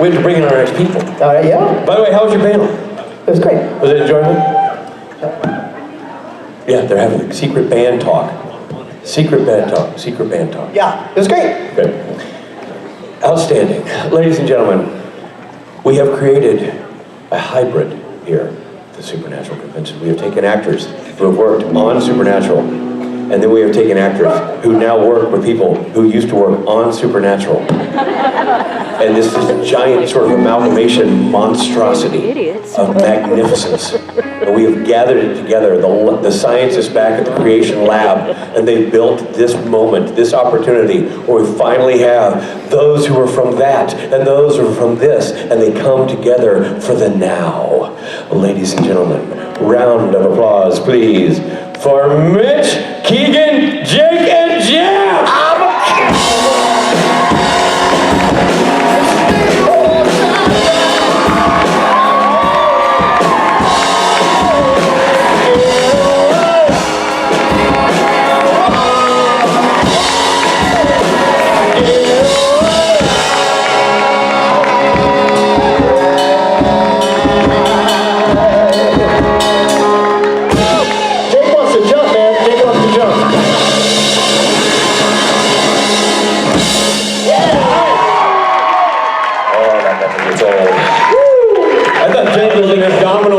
We have to bring in our next people. Yeah, By the way, how was your panel? it was great. Was it enjoyable? Yeah, they're having a secret band talk. Secret band talk. Secret band talk. Yeah, it was great. Good. Outstanding. Ladies and gentlemen, we have created a hybrid here at the Supernatural Convention. We have taken actors who have worked on Supernatural, and then we have taken actors who now work with people who used to work on Supernatural. And this is a giant sort of amalgamation monstrosity of magnificence. And we have gathered it together, the scientists back at the Creation Lab, and they've built this moment, this opportunity, where we finally have those who are from that, and those who are from this, and they come together for the now. Ladies and gentlemen, round of applause, please, for Mitch, Keegan, Jake, and Jeff!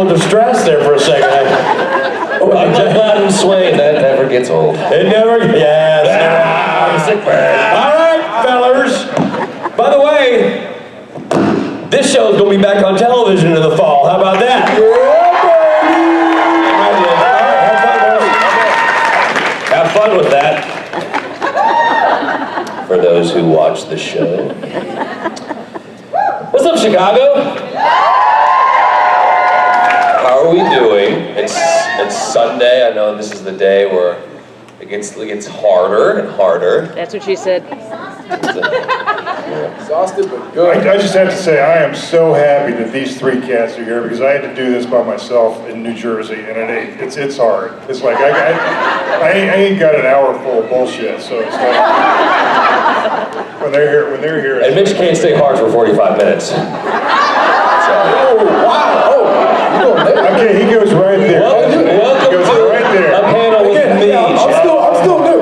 Distress there for a second. I'm glad I'm swaying. That never gets old. It never, yes. I'm sick bird. All right, fellers. By the way, this show is going to be back on television in the fall. How about that? Have fun with that. For those who watch the show. What's up, Chicago? How are we doing? It's Sunday. I know this is the day where it gets harder and harder. That's what she said. Exhausted, but good. I just have to say, I am so happy that these three cats are here because I had to do this by myself in New Jersey, and it's hard. It's like I ain't got an hour full of bullshit, so it's like when they're here. And Mitch can't stay hard for 45 minutes. So. Oh wow! Okay, he goes right there. Welcome he goes to right there. a panel with me. I'm still new.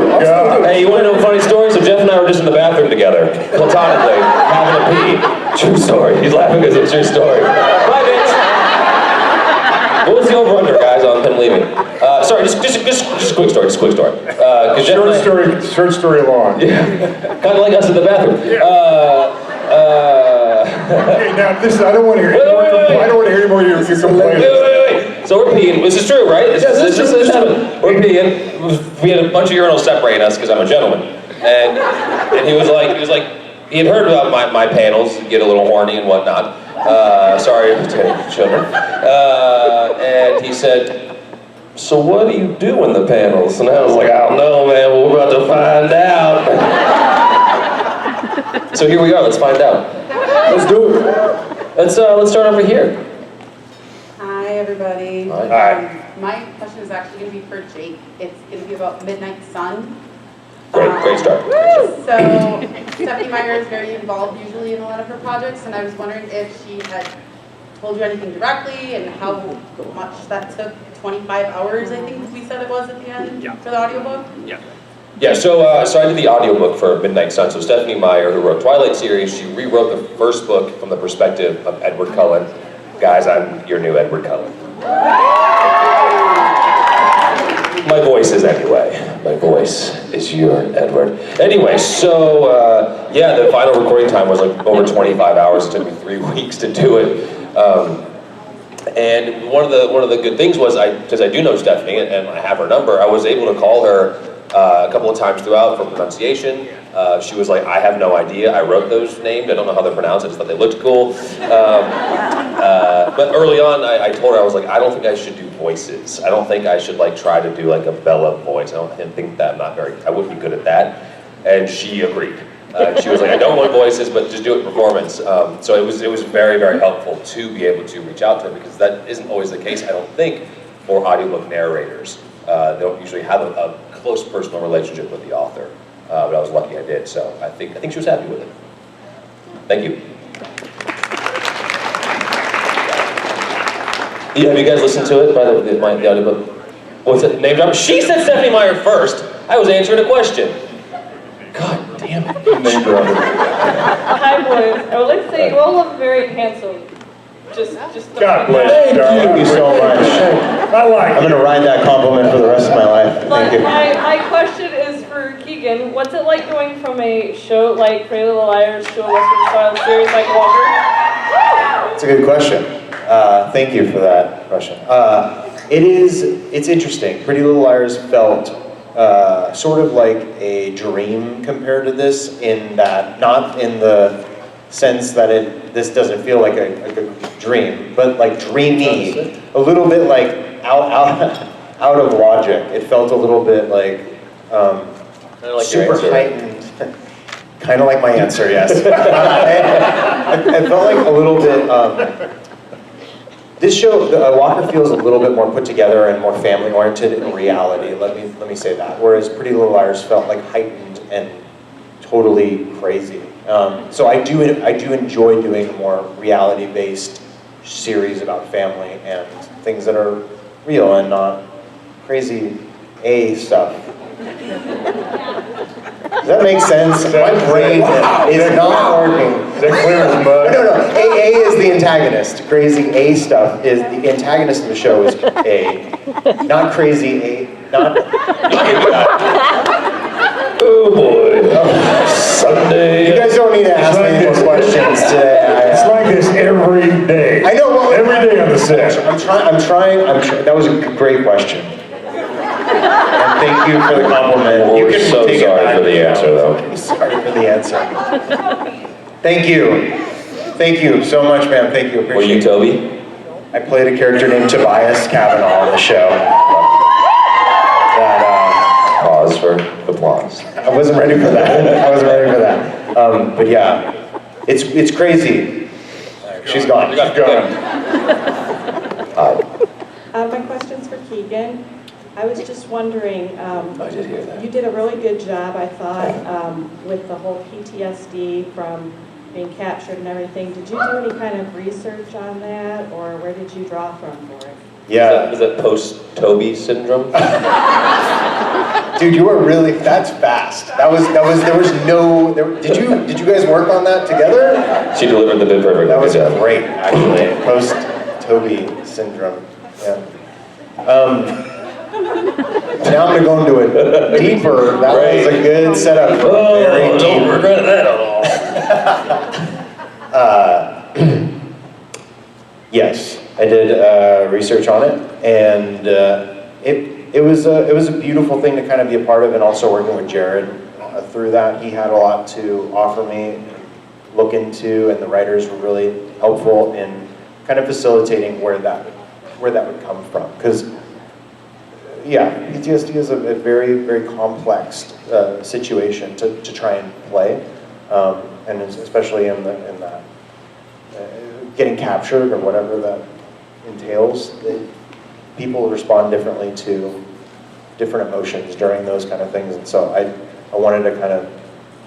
Hey, you want to know a funny story? So Jeff and I were just in the bathroom together, platonically, having a pee. True story. He's laughing because it's a true story. Bye, Mitch. What was the over/under, guys, on him leaving? Sorry, just a quick story. Short story long. Yeah. Kind of like us in the bathroom. Okay, now this I don't want to hear. I don't want to hear any more of your complaints. Wait. So we're peeing. This is true, right? This is we're peeing. We had a bunch of urinals separating us because I'm a gentleman, and he was like, he had heard about my panels, get a little horny and whatnot. Sorry to children. And he said, "So what do you do in the panels?" And I was like, "I don't know, man. Well, we're about to find out." So here we are. Let's find out. Let's do it. Let's start over here. Hi, everybody. Hi. My question is actually going to be for Jake. It's going to be about Midnight Sun. Great start. So, Stephanie Meyer is very involved usually in a lot of her projects, and I was wondering if she had told you anything directly and how much that took. 25 hours, I think we said it was at the end for the audiobook? Yeah, so I did the audiobook for Midnight Sun. So Stephanie Meyer, who wrote Twilight series, she rewrote the first book from the perspective of Edward Cullen. Guys, I'm your new Edward Cullen. My voice is anyway. My voice is your Edward. Anyway, so the final recording time was like over 25 hours. It took me 3 weeks to do it. And one of the good things was, because I do know Stephanie and I have her number, I was able to call her a couple of times throughout for pronunciation. She was like, I have no idea. I wrote those names. I don't know how they're pronounced. I just thought they looked cool. But early on, I told her, I was like, I don't think I should do voices. I don't think I should try to do like a Bella voice. I think that I wouldn't be good at that. And she agreed. She was like, I don't want voices, but just do it in performance. So it was very, very helpful to be able to reach out to her, because that isn't always the case, I don't think, for audiobook narrators. They don't usually have a close personal relationship with the author. But I was lucky I did, so I think she was happy with it. Thank you. Have you guys listened to it by the audiobook? What's it? Name drop? She said Stephanie Meyer first. I was answering a question. God damn it. Name drop. Hi, boys. I would like to say you all look very handsome. Just. God bless you, darling. Thank you so much. I like I'm it. gonna ride that compliment for the rest of my life. Thank But you. my question is for Keegan. What's it like going from a show like Pretty Little Liars to a Western style series like Walker? It's a good question. Thank you for that question. It's interesting. Pretty Little Liars felt sort of like a dream compared to this, in that, not in the sense that this doesn't feel like a dream, but like dreamy, a little bit like out of logic. It felt a little bit like super heightened. Kind of like my answer, yes. I felt like a little bit. This show, Walker, feels a little bit more put together and more family-oriented in reality. Let me say that. Whereas Pretty Little Liars felt like heightened and totally crazy. So I do enjoy doing a more reality-based series about family and things that are real and not crazy A stuff. Does that make sense? My brain is not working. Is that clear as mud? No. A is the antagonist. Crazy A stuff is the antagonist of the show is A. Not crazy A. Not. Oh boy. Sunday. You guys don't need to ask me any more questions today. It's like this every day. I know. Well, Every day on the set. I'm trying. That was a great question. And thank you for the compliment. You We're can so take it sorry back for the now. answer, though. I'm sorry for the answer. Thank you. Thank you so much, man. Thank you. Were you Appreciate it. Toby? I played a character named Tobias Cavanaugh on the show. That Pause for applause. I wasn't ready for that. But yeah, it's crazy. She's gone. She's gone. My question's for Keegan. I was just wondering, I did hear that. you did a really good job, I thought, with the whole PTSD from being captured and everything. Did you do any kind of research on that, or where did you draw from for it? Yeah, Is that post-Toby syndrome? dude, you were really. That's fast. There was no. Did you guys work on that together? She delivered the bit perfectly. That was Good job. great, actually. Post-Toby syndrome. Yeah. Now I'm gonna go into it deeper. That was a good setup for a very don't deep. regret that at all. Yes, I did research on it, and it was a beautiful thing to kind of be a part of, and also working with Jared through that. He had a lot to offer me, look into, and the writers were really helpful in kind of facilitating where that would come from. Because yeah, PTSD is a very, very complex situation to try and play, and especially in that getting captured or whatever that entails. People respond differently to different emotions during those kind of things, and so I wanted to kind of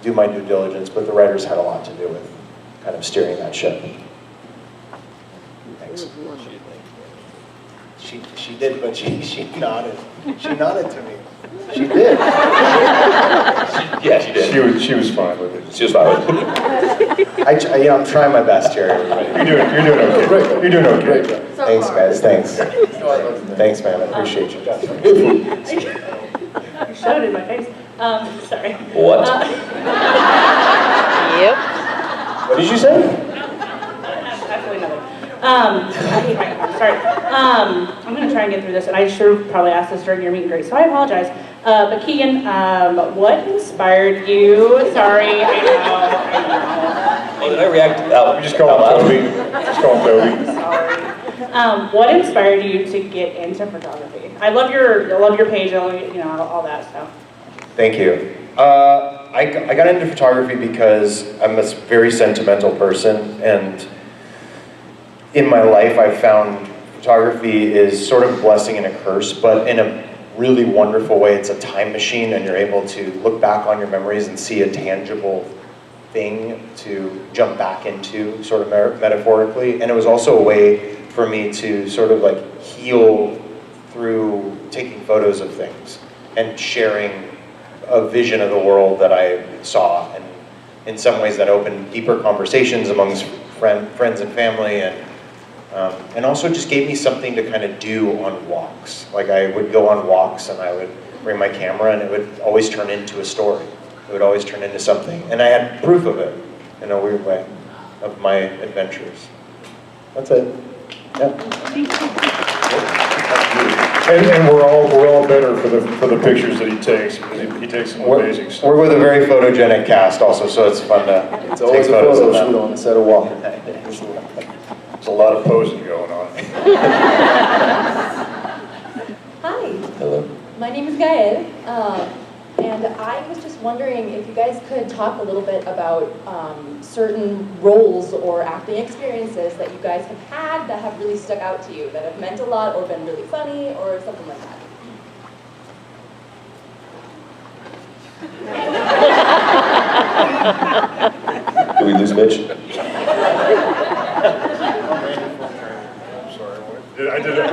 do my due diligence, but the writers had a lot to do with kind of steering that ship. Thanks. She did, but she nodded. She nodded to me. She did. Yeah, she did. She was fine with it. She was fine with it. I'm trying my best here, everybody. You're doing okay. You're doing okay. Thanks, guys. Thanks. Thanks, man. I appreciate you. You showed it in my face. Sorry. What? What did you say? Absolutely nothing. I hate microphones, sorry. I'm going to try and get through this, and I should have probably asked this during your meet and greet, so I apologize. But Keegan, what inspired you? Sorry, I know. Oh, did I react out? We just call him Toby. Just call him Toby. Sorry. What inspired you to get into photography? I love your page, I love, all that stuff. Thank you. I got into photography because I'm a very sentimental person, and in my life I've found photography is sort of a blessing and a curse, but in a really wonderful way. It's a time machine, and you're able to look back on your memories and see a tangible thing to jump back into, sort of metaphorically. And it was also a way for me to sort of like heal through taking photos of things and sharing a vision of the world that I saw, and in some ways that opened deeper conversations amongst friends and family, and also just gave me something to kind of do on walks. Like I would go on walks and I would bring my camera and it would always turn into a story. It would always turn into something. And I had proof of it, in a weird way, of my adventures. That's it. Yeah. And we're all better for the pictures that he takes, because he takes some amazing stuff. We're with a very photogenic cast also, so it's fun to It's always take a photos photo of shoot them. on the set of walking. There's a lot of posing going on. Hi, Hello. my name is Gael, and I was just wondering if you guys could talk a little bit about certain roles or acting experiences that you guys have had that have really stuck out to you, that have meant a lot or been really funny or something like that. Did we lose Mitch? I'm sorry, what? I did it.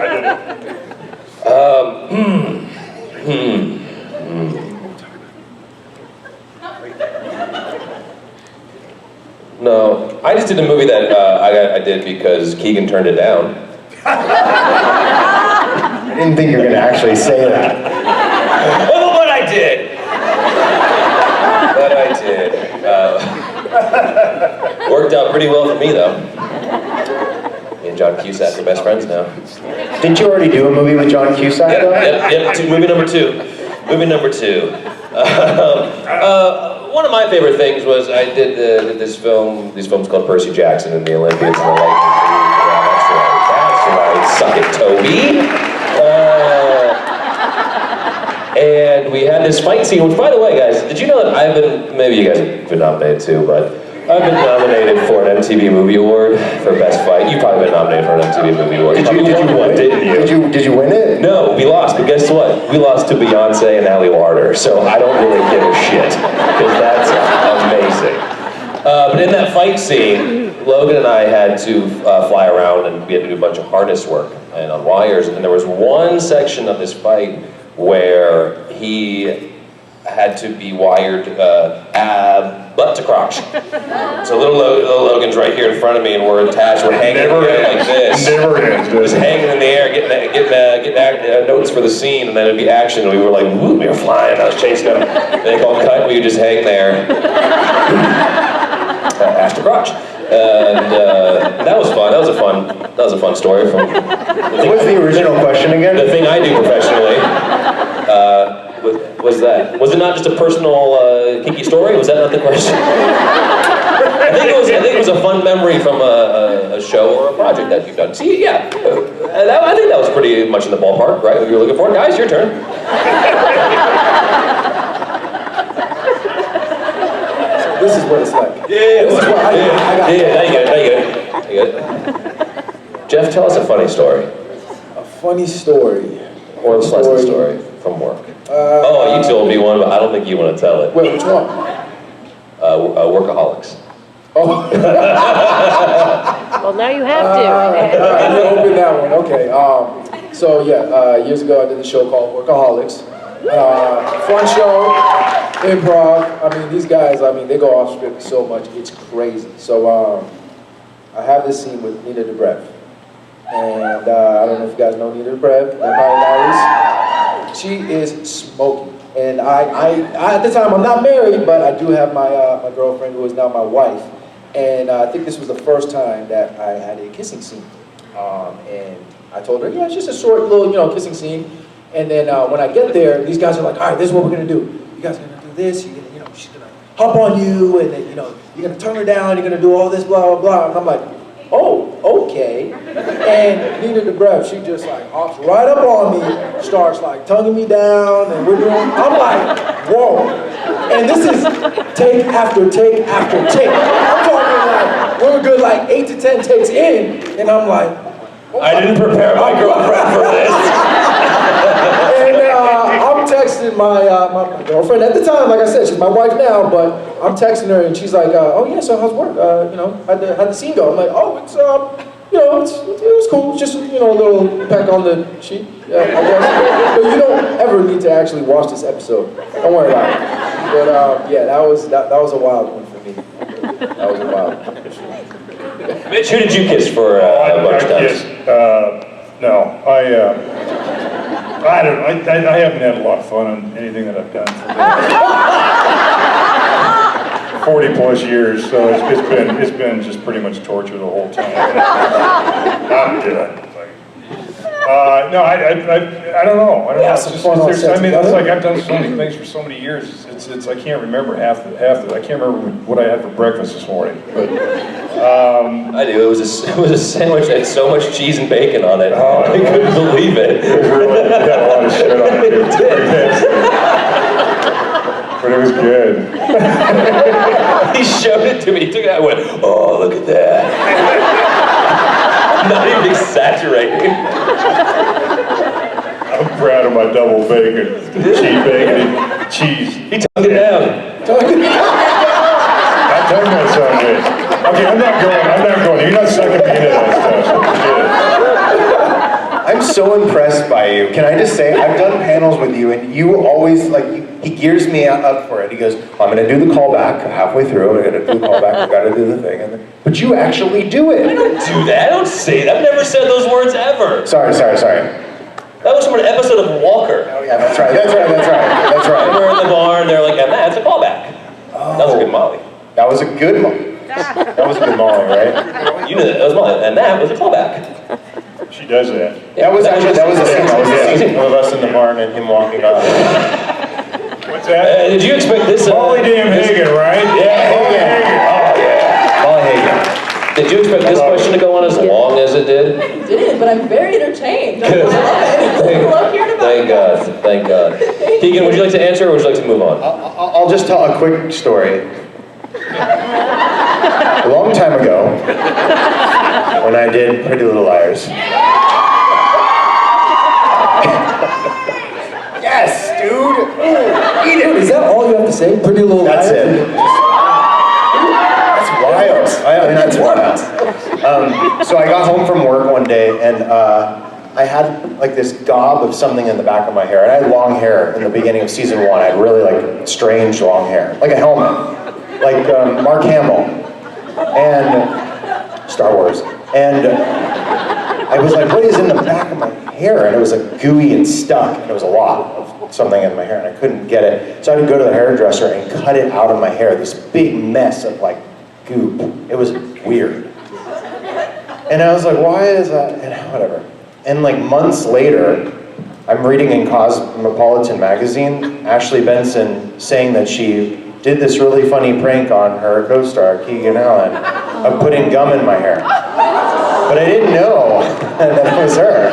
No, I just did a movie that I did because Keegan turned it down. I didn't think you were going to actually say that. Well, but I did. But I did. Worked out pretty well for me, though. Me and John Cusack are best friends now. Didn't you already do a movie with John Cusack, though? Yep. Movie number two. One of my favorite things was I did these films called Percy Jackson and the Olympians and the Lightning. That's right. Suck it, Toby. And we had this fight scene, which, by the way, guys, did you know that maybe you guys have been nominated too, but I've been nominated for an MTV Movie Award for Best Fight. You've probably been nominated for an MTV Movie Award. Did you win, didn't you? Did you win it? No, we lost, but guess what? We lost to Beyonce and Ally Warner, so I don't really give a shit, because that's amazing. But in that fight scene, Logan and I had to fly around, and we had to do a bunch of harness work and on wires, and there was one section of this fight where he had to be wired butt to crotch. So little Logan's right here in front of me, and we're attached. We're hanging in the air like this. Never ends. Just hanging in the air, getting notes for the scene, and then it'd be action. And we were like, woo, we were flying. I was chasing them. And they called cut. We would just hang there, ass to crotch. And that was fun. That was a fun story from. What was the original question again? The thing I do professionally. Was that? Was it not just a personal kinky story? Was that not the question? I think it was a fun memory from a show or a project that you've done. See, yeah, I think that was pretty much in the ballpark, right? What you were looking for, guys. Your turn. This is what it's like. Yeah. This is what I got. Yeah. Now you good. Jeff, tell us a funny story. A funny story. Or a pleasant story from work. You told me one, but I don't think you want to tell it. Wait, which one? Workaholics. Oh. Well, now you have to. You opened that one. Okay. So yeah, years ago I did a show called Workaholics. Fun show, improv. I mean, these guys. I mean, they go off script so much. It's crazy. So I have this scene with Nina Dobrev. And I don't know if you guys know Nina Dobrev, Vampire Diaries. She is smoking. And I at the time, I'm not married, but I do have my my girlfriend who is now my wife. And I think this was the first time that I had a kissing scene. And I told her, yeah, it's just a short little, kissing scene. And then when I get there, these guys are like, all right, this is what we're gonna do. You guys are gonna do this, you're gonna, she's gonna hop on you, and then, you're gonna turn her down, you're gonna do all this, blah, blah, blah. And I'm like, oh, okay. And Nina Dobrev, she just like hops right up on me, starts like tonguing me down, and I'm like, whoa. And this is take after take after take. I'm talking like, we're good like 8 to 10 takes in, and I'm like, I didn't prepare my girlfriend for this. And I'm texting my girlfriend at the time, like I said, she's my wife now, but I'm texting her and she's like, oh yeah, so how's work? How'd the scene go? I'm like, oh, you know, it was cool. Just, you know, a little peck on the cheek, I guess. But you don't ever need to actually watch this episode. Don't worry about it. But yeah, that was a wild one for me. That was a wild one. Mitch, who did you kiss for lunchtime? No, I don't know. I haven't had a lot of fun on anything that I've done for 40 plus years, so it's been just pretty much torture the whole time. No, I don't know. I don't know. It's like I've done so many things for so many years. It's I can't remember half the. I can't remember what I had for breakfast this morning. But I do. It was a sandwich that had so much cheese and bacon on it. I couldn't believe it. It had a lot of shit on it. It was pretty nasty. But it was good. He showed it to me. He took it out and went, "Oh, look at that." Not even exaggerating. I'm proud of my double bacon, cheese. He tongued it down. I tongued that son of a bitch. Okay, I'm not going. You're not sucking me into that stuff. I'm so impressed by you. Can I just say, I've done panels with you, and you always, like, he gears me up for it. He goes, I'm going to do the callback halfway through. I'm going to do the callback. I've got to do the thing. And then, but you actually do it. I don't do that. I don't say that. I've never said those words ever. Sorry. That was from an episode of Walker. Oh, yeah, that's right. We're in the barn. They're like, and that's a callback. Oh. That was a good Molly. That was a good Molly. That was a good Molly, right? You knew that. That was Molly. And that was a callback. She does that. That was a scene. That was a scene of us in the barn and him walking up. What's that? Did you expect this? Molly damn Hagen, right? Yeah, Hagen. Oh, yeah. Molly Hagen. Did you expect this question to go on as long as it did? I did, but I'm very entertained. I love it. I love hearing about it. Thank God. Keegan, would you like to answer or would you like to move on? I'll just tell a quick story. A long time ago, when I did Pretty Little Liars. Yes, dude! Eat it! Is that all you have to say? Pretty Little Liars? That's it. That's wild. I mean, that's wild. So I got home from work one day, and I had like this gob of something in the back of my hair. And I had long hair in the beginning of season 1. I had really like strange long hair, like a helmet, like Mark Hamill, and Star Wars. And I was like, what is in the back of my hair? And it was like gooey and stuck, and it was a lot of something in my hair, and I couldn't get it. So I had to go to the hairdresser and cut it out of my hair, this big mess of like goop. It was weird. And I was like, why is that? And whatever. And like months later, I'm reading in Cosmopolitan magazine, Ashley Benson saying that she did this really funny prank on her co-star, Keegan Allen, of putting gum in my hair. But I didn't know that it was her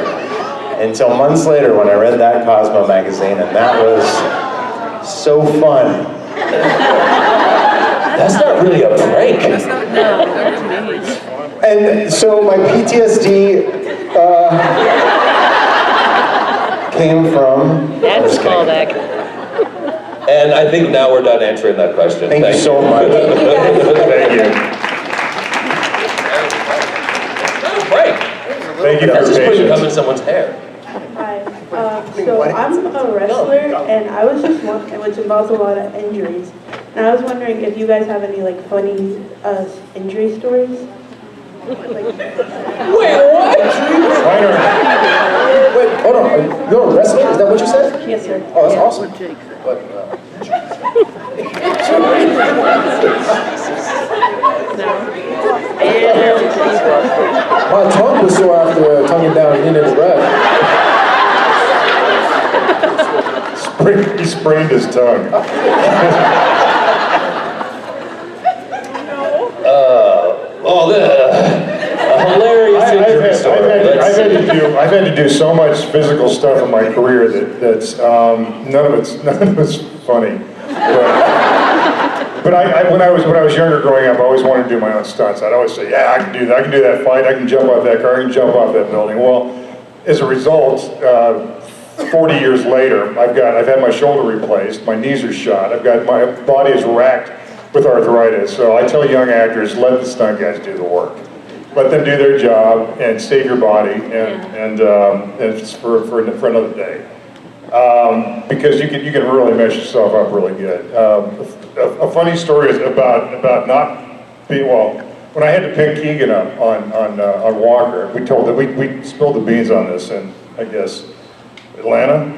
until months later when I read that Cosmo magazine, and that was so fun. That's not really a prank. And so my PTSD came from... That's callback. And I think now we're done answering that question. Thank you so much. Thank you. Right. Thank you for That's your just putting gum in patience. someone's hair. Hi. So I'm a wrestler, and I was just wondering, which involves a lot of injuries. And I was wondering if you guys have any like funny injury stories. Wait, what? Wait, hold on. You're a wrestler? Is that what you said? Yes, sir. Oh, that's awesome. But, my tongue was sore after tonguing down and into the breath. He sprained his tongue. A hilarious injury story. I've had to do so much physical stuff in my career that's none of it's funny. But when I was younger growing up, I always wanted to do my own stunts. I'd always say, yeah, I can do that. I can do that fight. I can jump off that car. I can jump off that building. Well, as a result, 40 years later, I've had my shoulder replaced. My knees are shot. My body is racked with arthritis. So I tell young actors, let the stunt guys do the work. let them do their job and save your body, and it's for another day. Because you can really mess yourself up really good. A funny story is about not being, well, when I had to pick Keegan up on Walker, we spilled the beans on this in, I guess, Atlanta?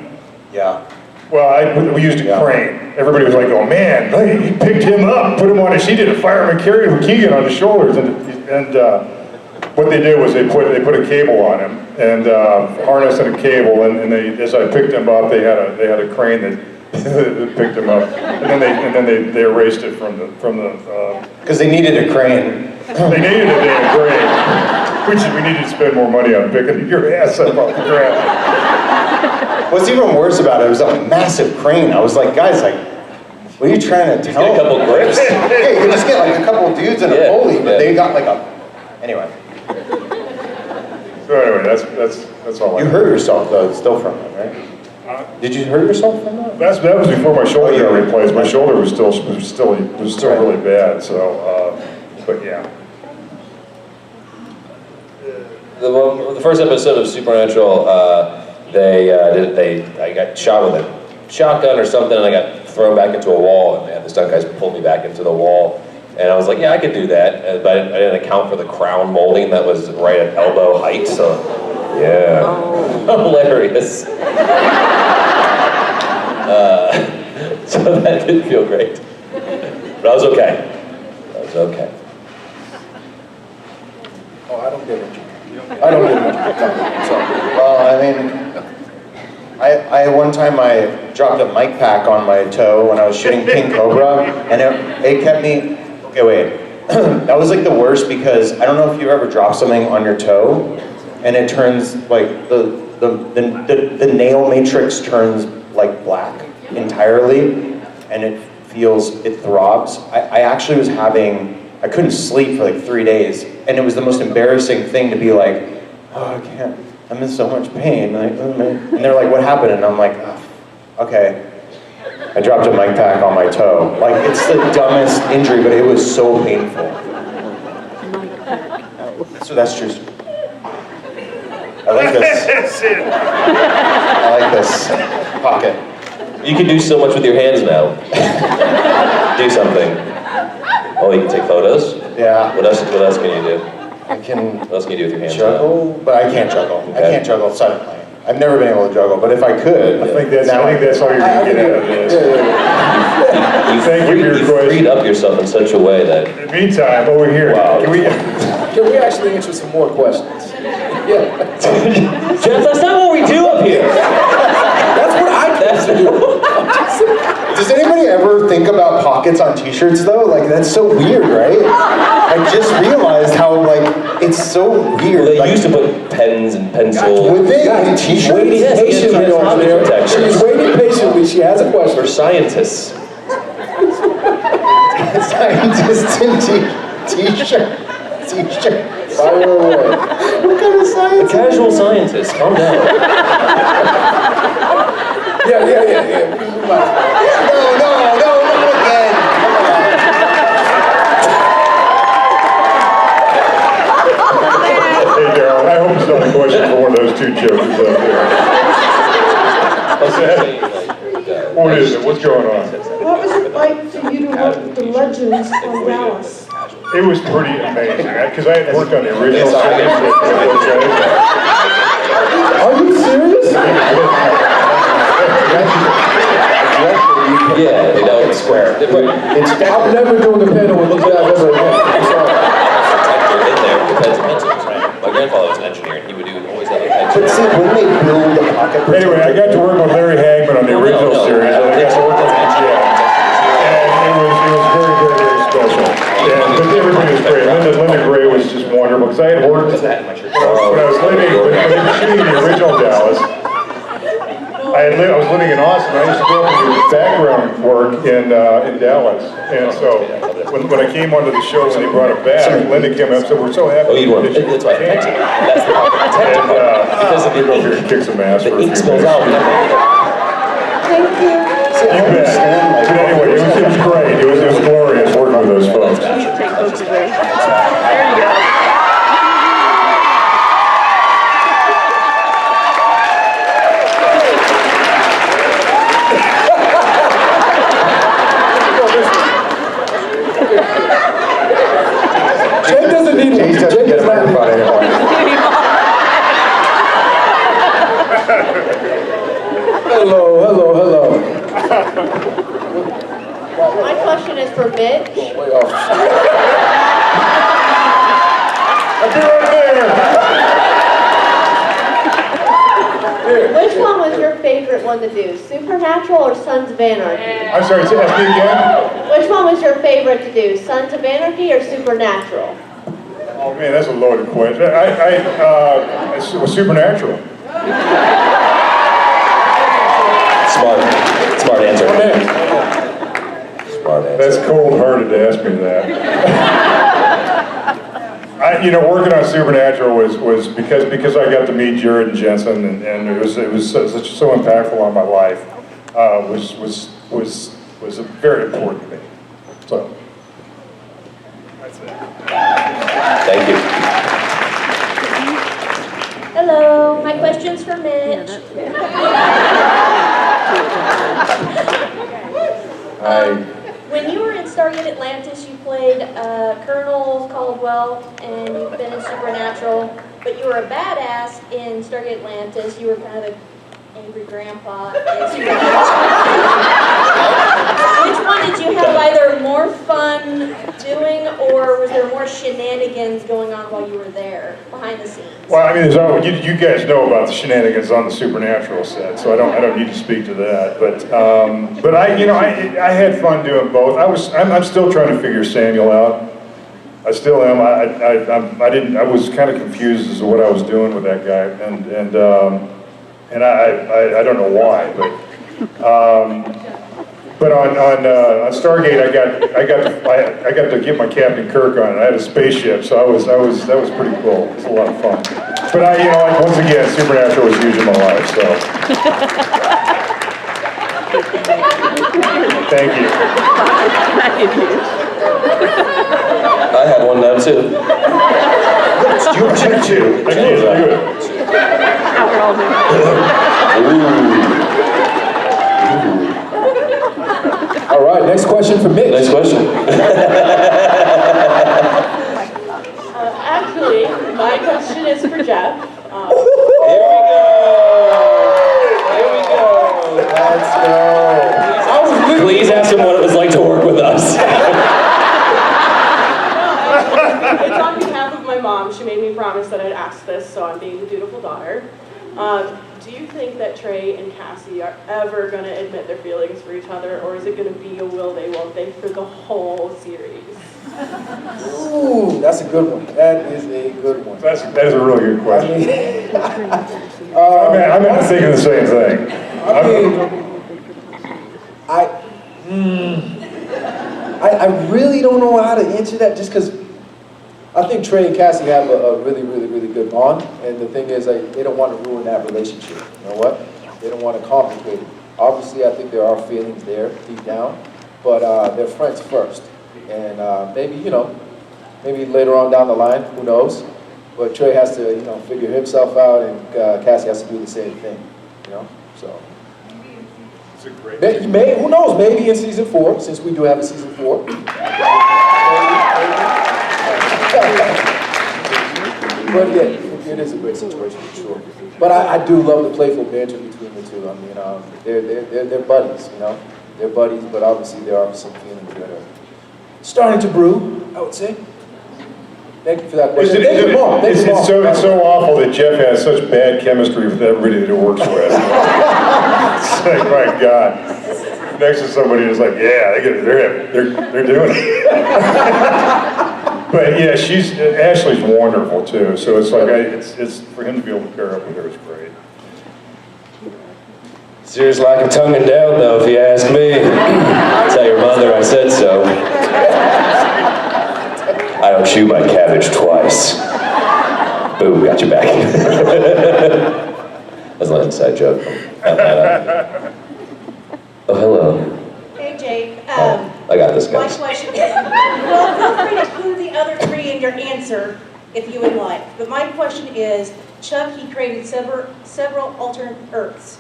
Yeah. Well, we used a crane. Everybody was like, oh man, he picked him up, put him on his, he did a fireman carried Keegan on his shoulders. And what they did was they put a cable on him and harness and a cable, and as I picked him up, they had a crane that picked him up, and then they erased it from the Because they needed a crane. They needed a damn crane. We needed to spend more money on picking your ass up off the ground. What's even worse about it was a massive crane. I was like, guys, like, what are you trying to tell Get a couple grips. Yeah, you can just get like a couple of dudes and a pulley, but they got like a. Anyway. So anyway, that's all. You hurt yourself though, still from it, right? Did you hurt yourself from that? That was before my shoulder got replaced. My shoulder was still really bad. So, but yeah. The first episode of Supernatural, I got shot with a shotgun or something, and I got thrown back into a wall, and the stunt guys pulled me back into the wall. And I was like, yeah, I could do that, but I didn't account for the crown molding that was right at elbow height, so yeah, hilarious. So that didn't feel great, but I was okay. Oh, I don't get it. I don't get it. Well, I mean, I one time I dropped a mic pack on my toe when I was shooting King Cobra, and it kept me. Okay, wait. That was like the worst because I don't know if you ever drop something on your toe, and it turns like the nail matrix turns like black entirely, and it throbs. I actually was I couldn't sleep for like 3 days, and it was the most embarrassing thing to be like, oh, I can't, I'm in so much pain. Like, and they're like, what happened? And I'm like, oh, okay. I dropped a mic pack on my toe. Like, it's the dumbest injury, but it was so painful. So that's true. I like this. I like this pocket. You can do so much with your hands now. Do something. Oh, you can take photos? Yeah. What else can you do? I can What else can you do with your hands juggle, but I can't juggle. Okay. I can't juggle silently. I've never been able to juggle, but if I could, I think that's all you're gonna get out of this. You Thank you for your question. freed up yourself in such a way that... In the meantime, over here, Wow. can we actually answer some more questions? Yeah. Jeff, that's not what we do up here. That's what I That's do. Does anybody ever think about pockets on t-shirts though? Like, that's so weird, right? I just realized how, like, it's so weird. They like, used to put pens and pencils. Would they in t-shirts? Waiting Yes, patiently yes, over there. protection. She's waiting patiently. She has a question. For scientists. Scientist in t-shirt. T-shirt. Fire away. What kind of A science? casual scientist. Calm down. Yeah. No, not again. Hey, Daryl, I hope it's not a question for one of those two jokers out there. What is it? What's going on? What was it like for you to work with the legends from Dallas? It was pretty amazing, because I had worked on the original series. Are you serious? Yeah, they don't square. I'm never doing a panel with Jeff ever again. I'm sorry. In there with pens and pencils, right? My grandfather was an engineer, and he would always have a pencil. But see, when they build the pocket protector. Anyway, I got to work with Larry Hagman on the original series. And I got to work on it, and it was very, very, very special. And but everybody was great. Linda Gray was just wonderful, because I had worked, when I was living, when they were shooting the original Dallas, I was living in Austin. I used to go up and do background work in Dallas. And so when I came onto the show, when they brought it back, Linda came up and said, we're so happy. Oh, you want that you that's why came." that's the protector part. Because of I'm gonna go over here and kick some ass for a the few ink spills minutes. out. Thank you. You bet. But anyway, it was great. It was glorious working with those folks. There you go. get a microphone anymore. Hello. My question is for Mitch. Way off. I'll be right there. Which one was your favorite one to do? Supernatural or Sons of Anarchy? I'm sorry, say that again? Which one was your favorite to do? Sons of Anarchy or Supernatural? Oh man, that's a loaded question. It was Supernatural. Smart answer. Smart answer. That's cold-hearted to ask me that. Working on Supernatural was because I got to meet Jared and Jensen, and it was so impactful on my life. Was very important to me. So that's it. Thank you. Hello, my question's for Mitch. When you were in Stargate Atlantis, you played Colonel Caldwell, and you've been in Supernatural, but you were a badass in Stargate Atlantis. You were kind of the angry grandpa in Supernatural. Which one did you have either more fun doing, or was there more shenanigans going on while you were there, behind the scenes? Well, I mean, you guys know about the shenanigans on the Supernatural set, so I don't need to speak to that. But I had fun doing both. I'm still trying to figure Samuel out. I still am. I was kind of confused as to what I was doing with that guy, and I don't know why, but on Stargate, I got to get my Captain Kirk on it. I had a spaceship, so that was pretty cool. It was a lot of fun. But once again, Supernatural was huge in my life. So thank you. I had one now too. You too. Thank you. All right, next question for Mitch. Next question. Actually, my question is for Jeff. Here we go. Let's go. Please ask him what it was like to work with us. It's on behalf of my mom. She made me promise that I'd ask this, so I'm being the dutiful daughter. Do you think that Trey and Cassie are ever going to admit their feelings for each other, or is it going to be a will they, won't they for the whole series? Ooh, that's a good one. That is a good one. That is a really good question. I'm thinking the same thing. I really don't know how to answer that, just because I think Trey and Cassie have a really, really, really good bond, and the thing is, they don't want to ruin that relationship. You know what? They don't want to complicate it. Obviously, I think there are feelings there deep down, but they're friends first, and maybe later on down the line, who knows? But Trey has to figure himself out, and Cassie has to do the same thing. So. It's a great. Who knows? Maybe in season 4, since we do have a season 4. But yeah, it is a great situation for sure. But I do love the playful banter between the two. I mean, they're buddies, They're buddies, but obviously there are some feelings that are starting to brew, I would say. Thank you for that question. It's so awful that Jeff has such bad chemistry with everybody that he works with. It's like, my God. Next to somebody who's like, yeah, they're doing it. But yeah, Ashley's wonderful too. So it's like, it's for him to be able to pair up with her is great. Serious lack of tonguing down, though, if you ask me. Tell your mother I said so. I don't chew my cabbage twice. Boom, got you back. That's an inside joke. Oh, hello. Hey, Jake. I got this, guys. My question is, well, feel free to include the other 3 in your answer if you would like. But my question is, Chuck, he created several alternate Earths.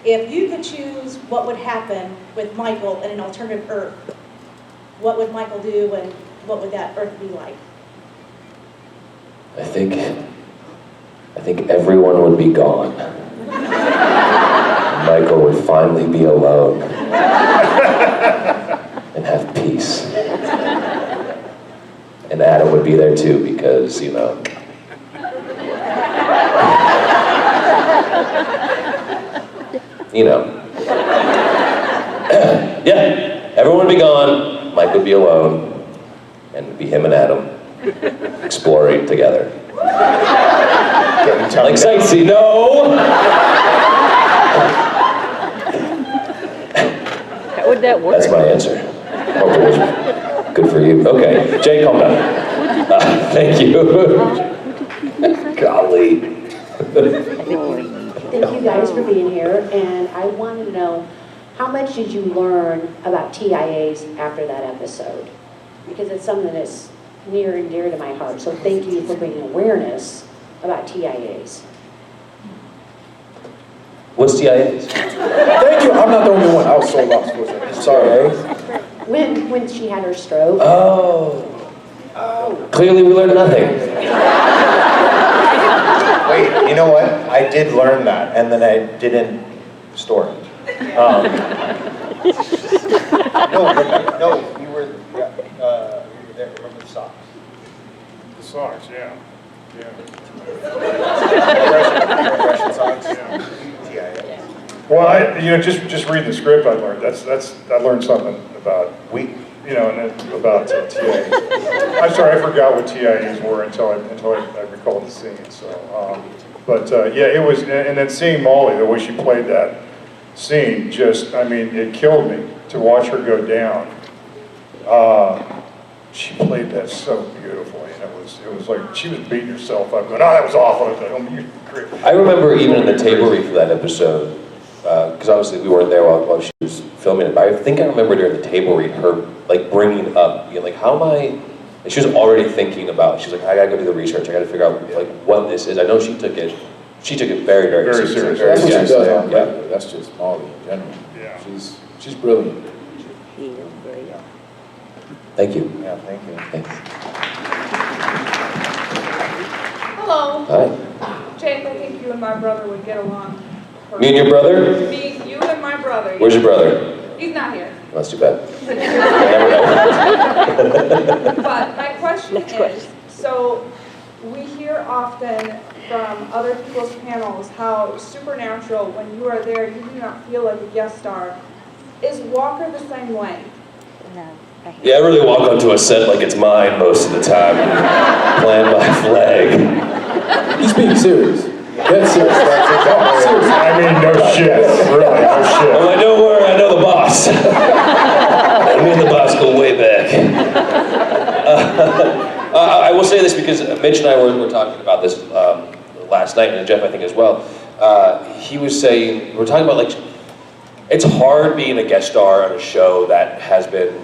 If you could choose what would happen with Michael in an alternative Earth, what would Michael do and what would that Earth be like? I think everyone would be gone. Michael would finally be alone and have peace. And Adam would be there too because, you know. You know. Yeah, everyone would be gone, Mike would be alone, and it'd be him and Adam exploring together. Like sightseeing, no! How would that work? That's my answer. Hope it was good for you. Okay, Jay, calm down. Thank you. Golly. Thank you guys for being here, and I wanted to know, how much did you learn about TIAs after that episode? Because it's something that's near and dear to my heart, so thank you for bringing awareness about TIAs. What's TIAs? Thank you. I'm not the only one. I was so lost for a second. Sorry. When she had her stroke. Oh. Clearly we learned nothing. Wait, you know what? I did learn that, and then I didn't store it. No, you were there. Remember the socks? The socks, yeah. Compression socks? Yeah. Well, just reading the script, I learned I learned something about about TIAs. I'm sorry, I forgot what TIAs were until I recalled the scene. So, yeah, it was, and then seeing Molly, the way she played that scene, it killed me to watch her go down. She played that so beautifully, and it was like she was beating herself up, going, "Oh, that was awful." I was like, "Oh, you're great." I remember even in the table read for that episode, because obviously we weren't there while she was filming it, but I think I remember during the table read her like bringing up, how am I? And she was already thinking about. She's like, I gotta go do the research. I gotta figure out what this is. I know she took it very, very seriously. That's what she does. Yeah. That's just Molly in general. Yeah. She's brilliant. Thank you. Yeah, thank you. Thanks. Hello. Hi. Jake, I think you and my brother would get along. Me and your brother? You and my brother. Where's your brother? He's not here. Well, that's too bad. I never know. But my question is, so we hear often from other people's panels how Supernatural, when you are there, you do not feel like a guest star. Is Walker the same way? Yeah, I really walk onto a set like it's mine most of the time. Playing my flag. He's being serious. That's serious. Seriously. I mean, no shit. Really, no shit. I'm like, don't worry, I know the boss. Me and the boss go way back. I will say this because Mitch and I were talking about this last night, and Jeff, I think, as well. He was saying, we're talking about it's hard being a guest star on a show that has been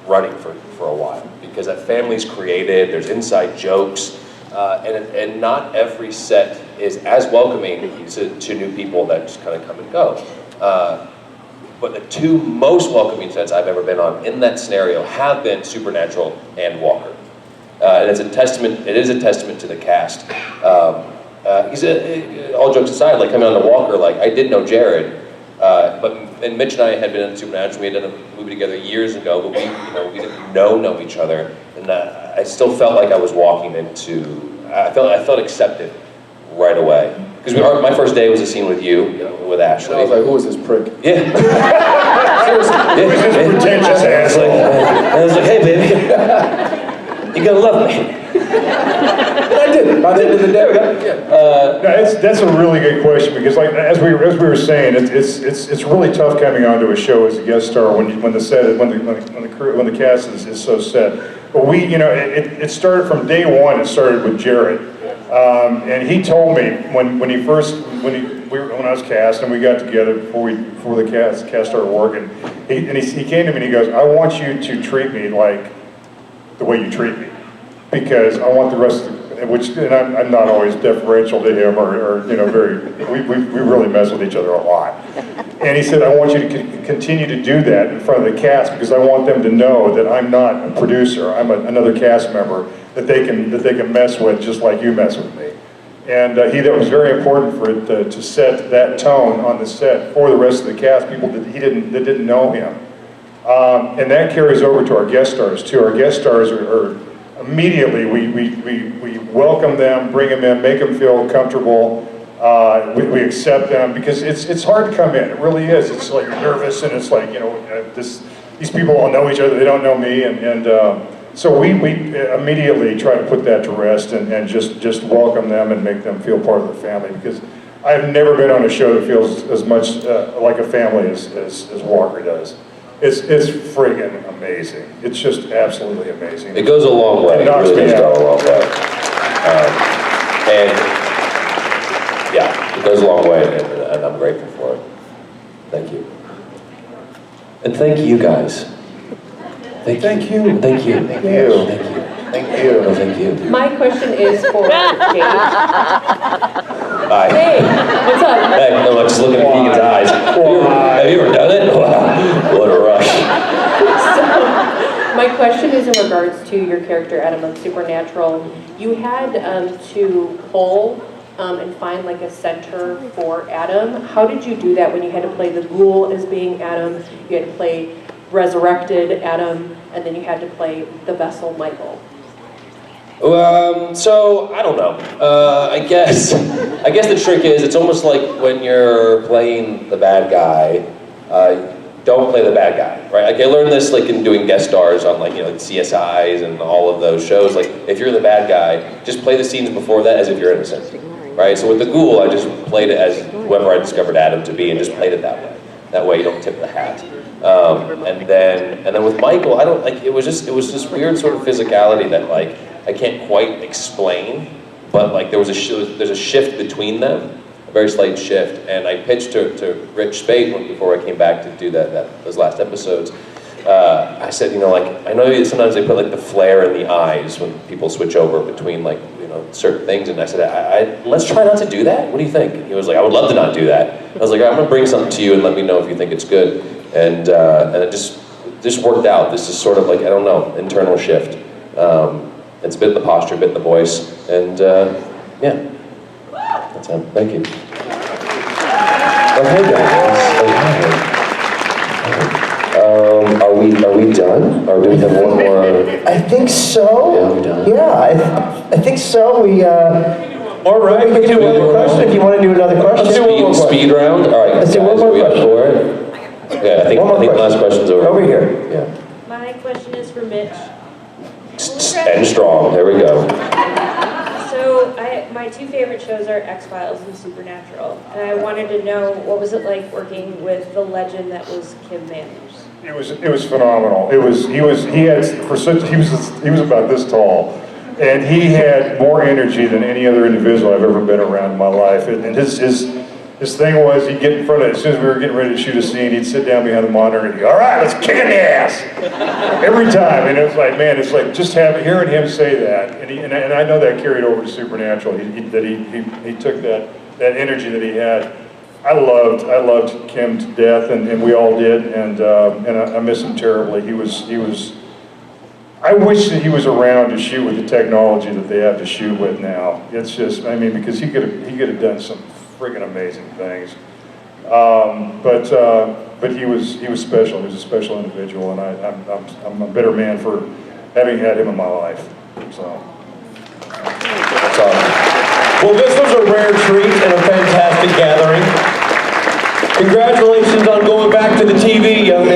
running for a while, because that family's created, there's inside jokes, and not every set is as welcoming to new people that just kind of come and go. But the two most welcoming sets I've ever been on in that scenario have been Supernatural and Walker. And it is a testament to the cast. All jokes aside, coming on to Walker, I did know Jared, and Mitch and I had been in Supernatural. We had done a movie together years ago, but we didn't know each other, and I still felt like I was walking into. I felt accepted right away, because my first day was a scene with you, with Ashley. I was like, who is this prick? Yeah. Seriously. Who's this pretentious asshole? I was like, hey, baby, you gotta love me. And I did. By the end of the day, that's a really good question, because as we were saying, it's really tough coming onto a show as a guest star when the cast is so set. But it started from day one. It started with Jared, and he told me when I was cast and we got together before the cast started working, he came to me and he goes, I want you to treat me like the way you treat me, because I want the rest of I'm not always deferential to him or we really mess with each other a lot. And he said, I want you to continue to do that in front of the cast, because I want them to know that I'm not a producer, I'm another cast member. that they can mess with just like you mess with me. And that was very important for it to set that tone on the set for the rest of the cast, people that didn't know him. And that carries over to our guest stars too. Our guest stars are immediately, we welcome them, bring them in, make them feel comfortable. We accept them because it's hard to come in. It really is. It's like you're nervous and it's like, these people all know each other, they don't know me. So we immediately try to put that to rest and just welcome them and make them feel part of the family, because I've never been on a show that feels as much like a family as Walker does. It's friggin' amazing. It's just absolutely amazing. It goes a long way. It really does go a long way. And yeah, it goes a long way, and I'm grateful for it. Thank you. And thank you guys. Thank you. Thank you. Thank you. Thank you. Thank you. Oh, thank you. My question is for Jade. Hi. Hey, what's up? Hey, no, I'm just looking at Keegan's eyes. Have you ever done it? Wow, what a rush. So, my question is in regards to your character, Adam, of Supernatural. You had to pull and find like a center for Adam. How did you do that when you had to play the ghoul as being Adam, you had to play resurrected Adam, and then you had to play the vessel Michael? So I don't know. I guess the trick is it's almost like when you're playing the bad guy, don't play the bad guy, right? Like I learned this like in doing guest stars on like CSIs and all of those shows. Like if you're the bad guy, just play the scenes before that as if you're innocent, right? So with the ghoul, I just played it as whoever I discovered Adam to be and just played it that way. That way you don't tip the hat. And then with Michael, I don't like it was just this weird sort of physicality that like I can't quite explain, but like there's a shift between them, a very slight shift. And I pitched to Rich Spate before I came back to do those last episodes. I said, like I know sometimes they put like the flare in the eyes when people switch over between like certain things, and I said, let's try not to do that. What do you think? And he was like, I would love to not do that. I was like, I'm gonna bring something to you and let me know if you think it's good. And it just worked out. This is sort of like, I don't know, internal shift. It's a bit the posture, a bit the voice, and yeah, that's it. Thank you. Oh, hey guys. Are we done? Or do we have one more? I think so. Yeah, we're done. Yeah, I think so. All right, we can do one more question if you want to do another question. Let's do speed round. All right, let's do one more question. Yeah, I think the last question's over. Over here. Yeah. My question is for Mitch. And strong. There we go. So my two favorite shows are X-Files and Supernatural, and I wanted to know what was it like working with the legend that was Kim Manners. It was phenomenal. He was about this tall, and he had more energy than any other individual I've ever been around in my life. And his thing was, he'd get in front of, as soon as we were getting ready to shoot a scene, he'd sit down behind the monitor and he'd go, all right, let's kick in the ass. Every time. And it's like, man, it's like just hearing him say that. And I know that carried over to Supernatural, he took that energy that he had. I loved Kim to death, and we all did, and I miss him terribly. He was, I wish that he was around to shoot with the technology that they have to shoot with now. It's just, I mean, because he could have done some friggin' amazing things. But he was special. He was a special individual, and I'm a bitter man for having had him in my life. So. That's awesome. Well, this was a rare treat and a fantastic gathering. Congratulations on going back to the TV, young